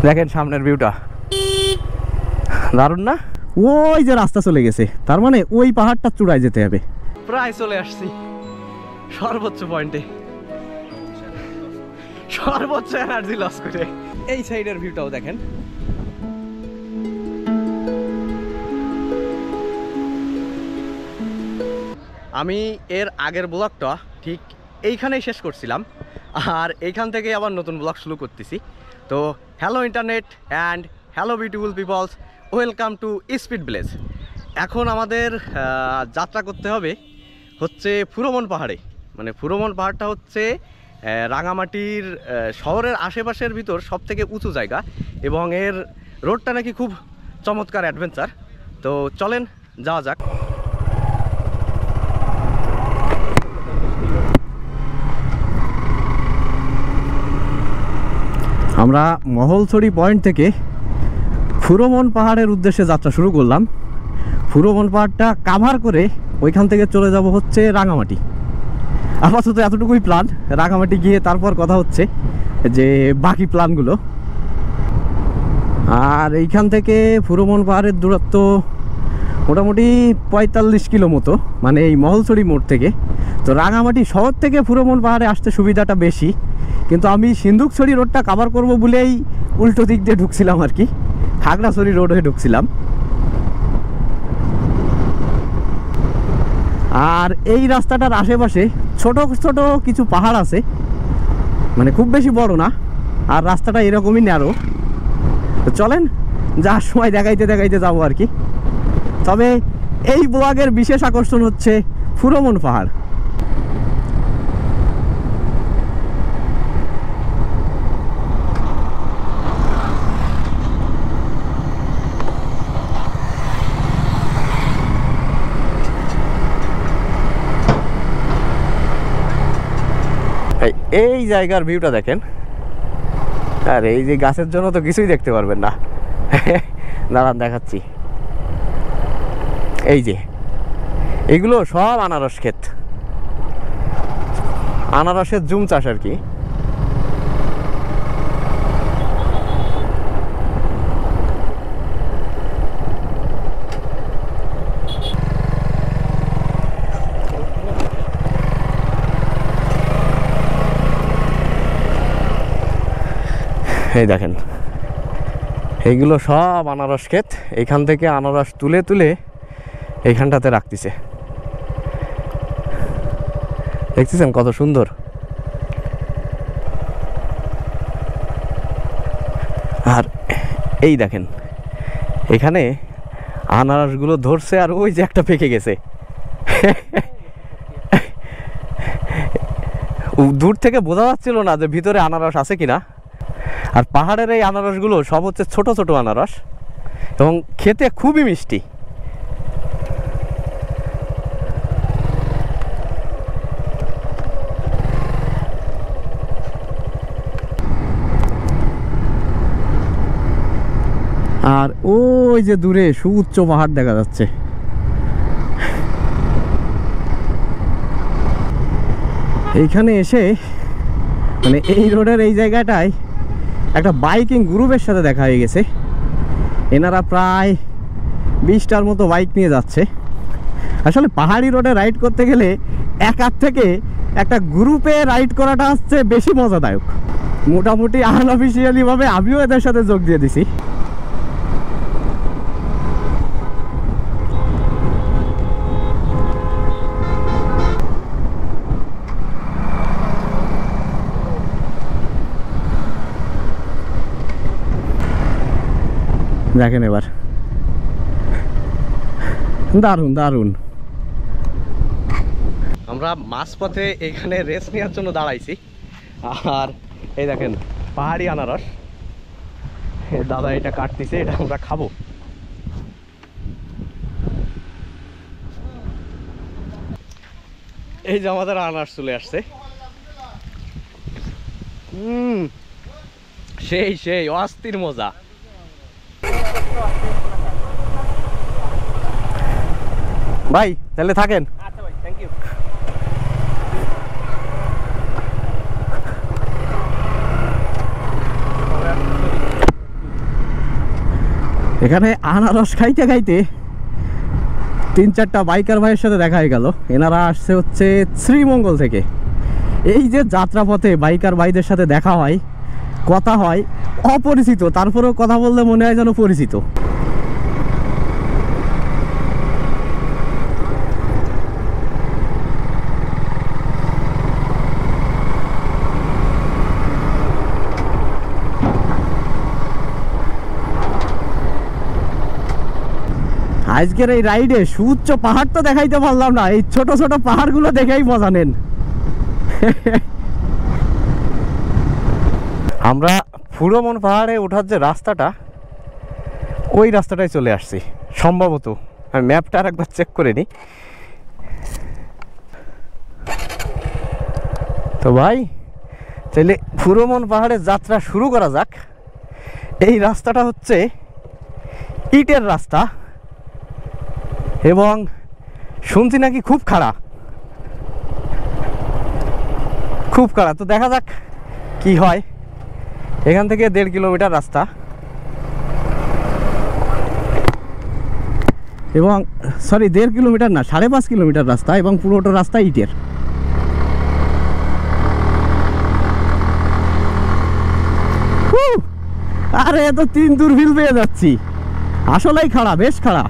দেখেন সামনের ভিউটা দারুণ না? ওই যে রাস্তা চলে গেছে, তার মানে ওই পাহাড়টা চূড়ায় যেতে হবে। প্রায় চলে আসছি সর্বোচ্চ পয়েন্টে, সর্বোচ্চ এনার্জি লস করে। এই সাইডের ভিউটাও দেখেন। আমি এর আগের ব্লগটা ঠিক এইখানেই শেষ করছিলাম, আর এইখান থেকে আবার নতুন ব্লগ শুরু করতেছি। তো hello internet and hello beautiful peoples, welcome to speed village. এখন আমাদের যাত্রা করতে হবে হচ্ছে ফুরোমন পাহাড়ে। মানে ফুরোমন পাহাড়টা হচ্ছে রাঙামাটির শহরের আশেপাশের ভিতর সব থেকে উঁচু জায়গা, এবং এর রোডটা নাকি খুব চমৎকার অ্যাডভেঞ্চার। তো চলেন যাওয়া যাক। আমরা মহলছড়ি পয়েন্ট থেকে ফুরোমন পাহাড়ের উদ্দেশ্যে যাত্রা শুরু করলাম। ফুরোমন পাহাড়টা কাভার করে ওইখান থেকে চলে যাব হচ্ছে রাঙামাটি। আপাতত এতটুকুই প্ল্যান, রাঙামাটি গিয়ে তারপর কথা হচ্ছে যে বাকি প্ল্যানগুলো। আর এইখান থেকে ফুরোমন পাহাড়ের দূরত্ব মোটামুটি 45 কিলো মতো, মানে এই মহলছড়ি মোড় থেকে। তো রাঙামাটি শহর থেকে ফুরোমন পাহাড়ে আসতে সুবিধাটা বেশি, কিন্তু আমি সিন্ধুকছড়ি রোডটা কাভার করব বলেই উল্টো দিক দিয়ে ঢুকছিলাম আর কি, খাগড়াছড়ি রোড হয়ে ঢুকছিলাম। আর এই রাস্তাটার আশেপাশে ছোট ছোট কিছু পাহাড় আছে, মানে খুব বেশি বড় না, আর রাস্তাটা এরকমই ন্যারো। তো চলেন যার সময় দেখাইতে দেখাইতে যাবো আর কি। তবে এই ব্লগের বিশেষ আকর্ষণ হচ্ছে ফুরোমন পাহাড়। এই জায়গার ভিউটা দেখেন, আর এই যে গাছের জন্য তো কিছুই দেখতে পারবেন না। দাঁড়ান দেখাচ্ছি। এই যে এগুলো সব আনারস ক্ষেত, আনারসের জুম চাষ আর কি। এই দেখেন এইগুলো সব আনারস ক্ষেত, এখান থেকে আনারস তুলে তুলে এইখানটাতে রাখতেছে। দেখতেছেন কত সুন্দর। আর এই দেখেন এখানে আনারসগুলো ধরছে, আর ওই যে একটা পেকে গেছে। দূর থেকে বোঝা যাচ্ছিল না যে ভিতরে আনারস আছে কিনা। আর পাহাড়ের এই আনারসগুলো সব হচ্ছে ছোট ছোট আনারস, এবং খেতে খুবই মিষ্টি। আর ওই যে দূরে সুউচ্চ পাহাড় দেখা যাচ্ছে। এইখানে এসে মানে এই রোডের এই জায়গাটায় একটা বাইকিং গ্রুপের সাথে দেখা হয়ে গেছে। এনারা প্রায় 20টার মতো বাইক নিয়ে যাচ্ছে। আসলে পাহাড়ি রোডে রাইড করতে গেলে একার থেকে একটা গ্রুপে রাইড করাটা হচ্ছে বেশি মজাদায়ক। মোটামুটি আনঅফিসিয়ালি ভাবে আমিও এদের সাথে যোগ দিয়ে দিছি। দেখেন এবার দারুণ দারুণ। আমরা মাঝপথে এখানে রেস্ট নেওয়ার জন্য দাঁড়াইছি, আর এই দেখেন পাহাড়ি আনারস দাদা এটা কাটতেছে, এটা আমরা খাবো। এই যে আমাদের আনারস চলে আসছে। সেই সেই অস্থির মজা। ভাই তাহলে থাকেন। আচ্ছা ভাই, থ্যাংক ইউ। এখানে আনারস খাইতে খাইতে 3-4টা বাইকার ভাইয়ের সাথে দেখা হয়ে গেল। এনারা আসছে হচ্ছে শ্রীমঙ্গল থেকে। এই যে যাত্রাপথে বাইকার ভাইদের সাথে দেখা হয়, কথা হয়, অপরিচিত, তারপরেও কথা বললে মনে হয় যেন পরিচিত। আজকের এই রাইডে সুউচ্চ পাহাড় তো দেখাইতে পারলাম না, এই ছোট ছোট পাহাড়গুলো দেখেই মজা নেন। আমরা ফুরোমন পাহাড়ে ওঠার যে রাস্তাটা, ওই রাস্তাটায় চলে আসছি সম্ভবত। আমি ম্যাপটা আর একবার চেক করে নিই। তো ভাই তাহলে ফুরোমন পাহাড়ের যাত্রা শুরু করা যাক। এই রাস্তাটা হচ্ছে ইটের রাস্তা এবং শুনছি নাকি খুব খাড়া, খুব খাড়া। তো দেখা যাক কি হয়। এখান থেকে 1.5 কিলোমিটার রাস্তা এবং সরি 1.5 কিলোমিটার না, 5.5 কিলোমিটার রাস্তা এবং পুরোটা রাস্তা ইটের। আরে এত 3 দূর ফিল পেয়ে যাচ্ছি, আসলেই খাড়া, বেশ খাড়া।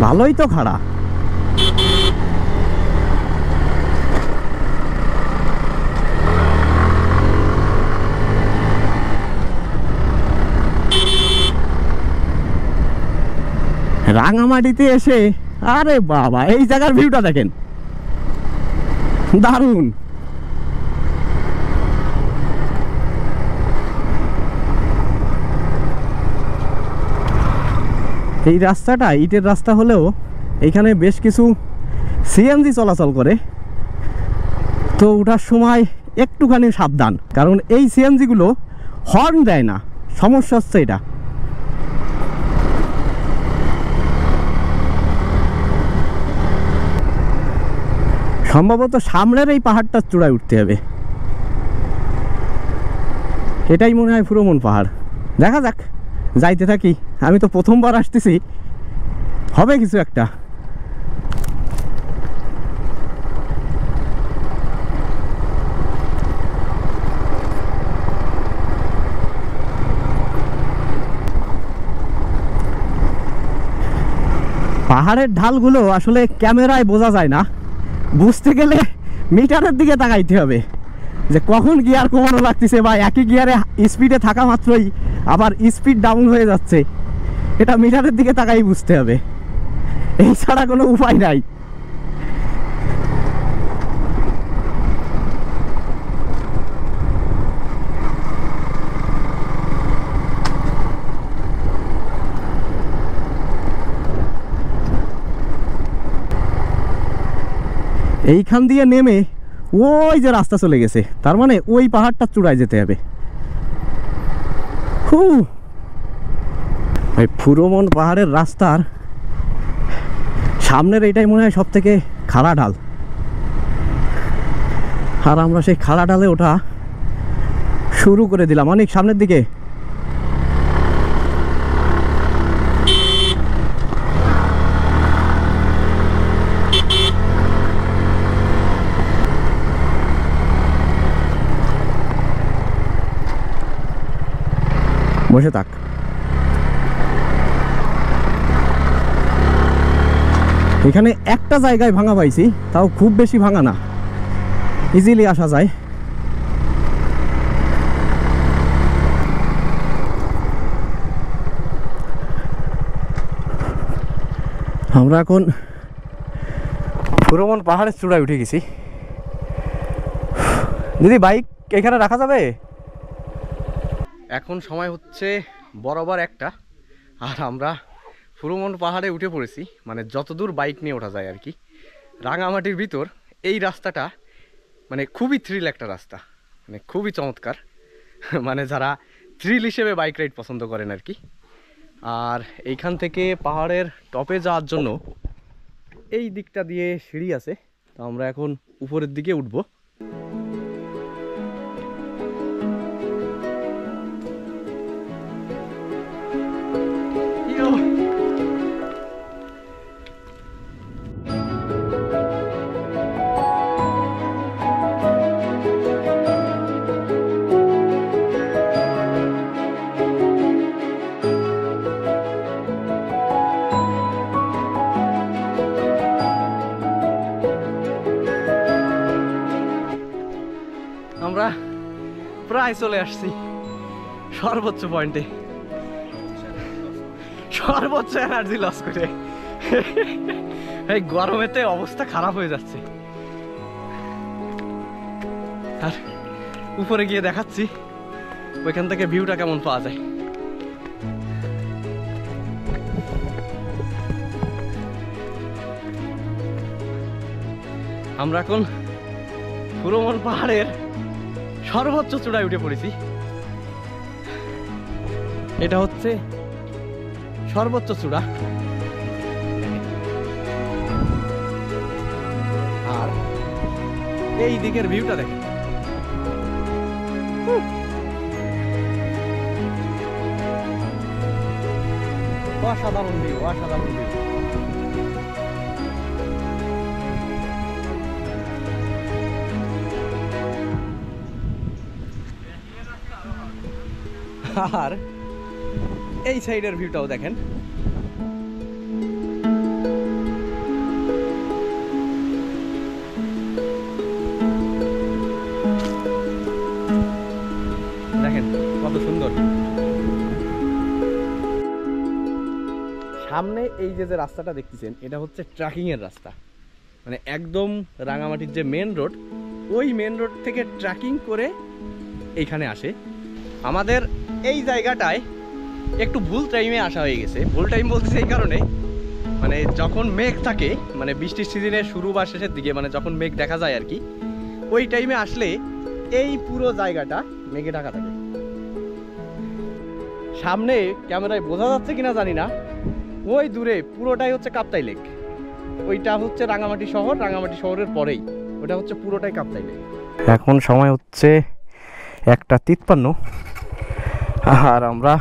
ভালোই তো খাড়া। রাঙামাটিতে এসে আরে বাবা, এই জায়গার ভিউটা দেখেন, দারুণ। এই রাস্তাটা ইটের রাস্তা হলেও এখানে বেশ কিছু সিএনজি চলাচল করে, তো ওঠার সময় একটুখানি সাবধান, কারণ এই সিএনজিগুলো হর্ন দেয় না, সমস্যা হচ্ছে এটা। সম্ভবত সামনের এই পাহাড়টার চূড়ায় উঠতে হবে, এটাই মনে হয় ফুরোমন পাহাড়। দেখা যাক, যাইতে থাকি। আমি তো প্রথমবার আসতেছি, হবে কিছু একটা। পাহাড়ের ঢালগুলো আসলে ক্যামেরায় বোঝা যায় না, বুঝতে গেলে মিটারের দিকে তাকাইতে হবে যে কখন গিয়ার কমানো লাগতেছে, বা একই গিয়ারে স্পিডে থাকা মাত্রই আবার স্পিড ডাউন হয়ে যাচ্ছে, এটা মিটারের দিকে তাকাই বুঝতে হবে, এছাড়া কোনো উপায় নাই। এইখান দিয়ে নেমে ওই যে রাস্তা চলে গেছে, তার মানে ওই পাহাড়টা চূড়ায় যেতে হবে। ভাই ফুরোমন পাহাড়ের রাস্তার সামনের এটাই মনে হয় সব থেকে খাড়া ঢাল, আর আমরা সেই খাড়া ঢালে ওঠা শুরু করে দিলাম অনেক সামনের দিকে। বসে থাক। এখানে একটা জায়গায় ভাঙা পাইছি, তাও খুব বেশি ভাঙা না, ইজিলি আসা যায়। আমরা এখন ফুরোমন পাহাড়ের চূড়ায় উঠে গেছি। দিদি বাইক এখানে রাখা যাবে? এখন সময় হচ্ছে বরাবর 1টা, আর আমরা ফুরোমন পাহাড়ে উঠে পড়েছি, মানে যতদূর বাইক নিয়ে ওঠা যায় আর কি। রাঙামাটির ভিতর এই রাস্তাটা মানে খুবই থ্রিল একটা রাস্তা, মানে খুবই চমৎকার, মানে যারা থ্রিল হিসেবে বাইক রাইড পছন্দ করেন আর কি। আর এইখান থেকে পাহাড়ের টপে যাওয়ার জন্য এই দিকটা দিয়ে সিঁড়ি আছে। তো আমরা এখন উপরের দিকে উঠবো। আমরা প্রায় চলে আসছি সর্বোচ্চ পয়েন্টে, সর্বোচ্চ এনার্জি লস করে। এই গরমেতে অবস্থা খারাপ হয়ে যাচ্ছে। আর উপরে গিয়ে দেখাচ্ছি ওইখান থেকে ভিউটা কেমন পাওয়া যায়। আমরা এখন ফুরোমন পাহাড়ের সর্বোচ্চ চূড়ায় উঠে পড়েছি। এটা হচ্ছে সর্বোচ্চ চূড়া। আর এই দিকের ভিউটা দেখেন, অসাধারণ ভিউ, অসাধারণ ভিউ। আর এই সাইডের ভিউটাও দেখেন। দেখেন কত সুন্দর। সামনে এই যে রাস্তাটা দেখতেছেন, এটা হচ্ছে ট্রেকিং এর রাস্তা। মানে একদম রাঙামাটির যে মেন রোড, ওই মেন রোড থেকে ট্রেকিং করে এইখানে আসে। আমাদের এই জায়গাটায় একটু ভুল টাইমে আসা হয়ে গেছে। ভুল টাইম বলতেছে এই কারণে, মানে যখন মেঘ থাকে, মানে বৃষ্টির সিজনের শুরু বা শেষের দিকে, মানে যখন মেঘ দেখা যায় আর কি, ওই টাইমে আসলে এই পুরো জায়গাটা মেঘে ঢাকা থাকে। সামনে ক্যামেরায় বোঝা যাচ্ছে কিনা জানি না, ওই দূরে পুরোটাই হচ্ছে কাপ্তাই লেক। ওইটা হচ্ছে রাঙামাটি শহর, রাঙামাটি শহরের পরেই ওটা হচ্ছে পুরোটাই কাপ্তাই লেক। এখন সময় হচ্ছে 1:53, আর আমরা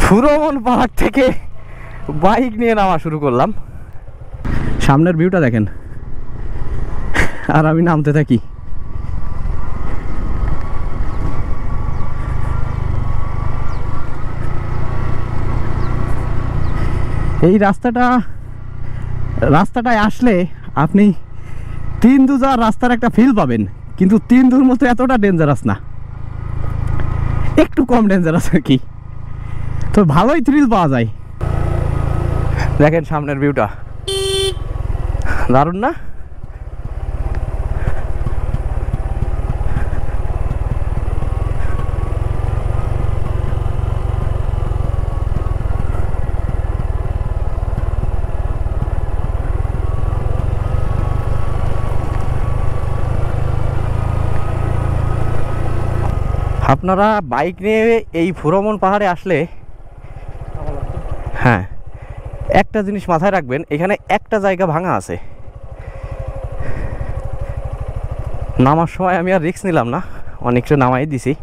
ফুরোমন পাহাড় থেকে বাইক নিয়ে নামা শুরু করলাম। সামনের ভিউটা দেখেন, আর আমি নামতে থাকি। এই রাস্তাটায় আসলে আপনি 3 যাওয়ার রাস্তার একটা ফিল পাবেন, কিন্তু 3 মতো এতটা ডেঞ্জারাস না, একটু কম ডেঞ্জারাস আর কি। তো ভালোই থ্রিল পাওয়া যায়। দেখেন সামনের ভিউটা দারুণ না? আপনারা বাইক নিয়ে এই ফুরোমন পাহাড়ে আসলে হ্যাঁ একটা জিনিস মাথায় রাখবেন, এখানে একটা জায়গা ভাঙা আছে। নামার সময় আমি আর রিস্ক নিলাম না, অনেকটা নামাই দিছি।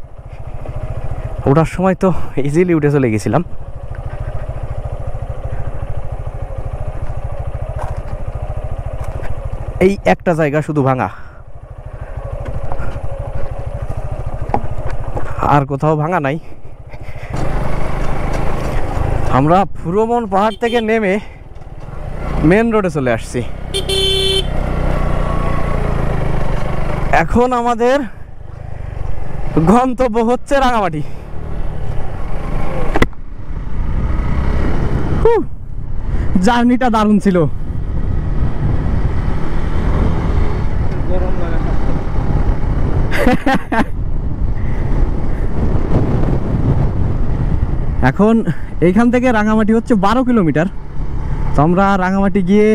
ওঠার সময় তো ইজিলি উঠে চলে গেছিলাম। এই একটা জায়গা শুধু ভাঙা, আর কোথাও ভাঙা নাই। আমরা ফুরোমন পাহাড় থেকে নেমে মেন রোডে চলে আসছি। এখন আমাদের গন্তব্য হচ্ছে রাঙামাটি। জার্নিটা দারুণ ছিল। এখন এইখান থেকে রাঙামাটি হচ্ছে 12 কিলোমিটার। তো আমরা রাঙামাটি গিয়ে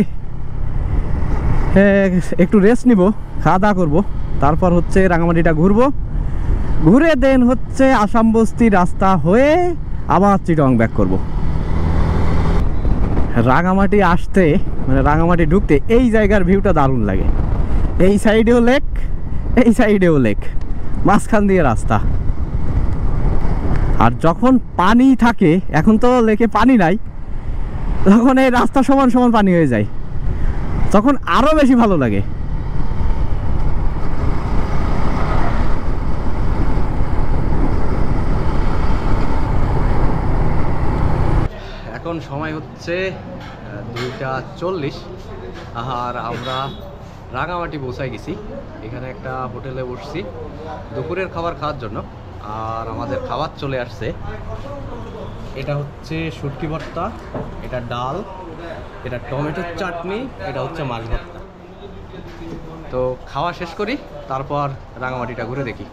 একটু রেস্ট নিব, খাওয়া দাওয়া করবো, তারপর হচ্ছে রাঙামাটিটা ঘুরবো। ঘুরে দেন হচ্ছে আসাম বস্তি রাস্তা হয়ে আবার চিটং ব্যাক করব। রাঙামাটি আসতে মানে রাঙামাটি ঢুকতে এই জায়গার ভিউটা দারুণ লাগে। এই সাইডেও লেক, এই সাইডেও লেক, মাঝখান দিয়ে রাস্তা। আর যখন পানি থাকে, এখন তো লেকে পানি নাই, তখন এই রাস্তা সমান সমান পানি হয়ে যায়, তখন আরো বেশি ভালো লাগে। এখন সময় হচ্ছে 2:40 আর আমরা রাঙামাটি পৌঁছায় গেছি। এখানে একটা হোটেলে বসছি দুপুরের খাবার খাওয়ার জন্য। আর আমাদের খাবার চলে আসছে। এটা হচ্ছে শুটকি ভর্তা, এটা ডাল, এটা টমেটোর চাটনি, এটা হচ্ছে মাছ ভর্তা। তো খাওয়া শেষ করি, তারপর রাঙামাটিটা ঘুরে দেখি।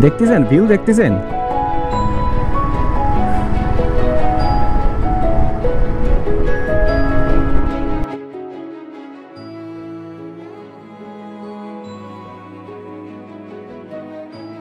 দেখতেছেন ভিউ, দেখতেছেন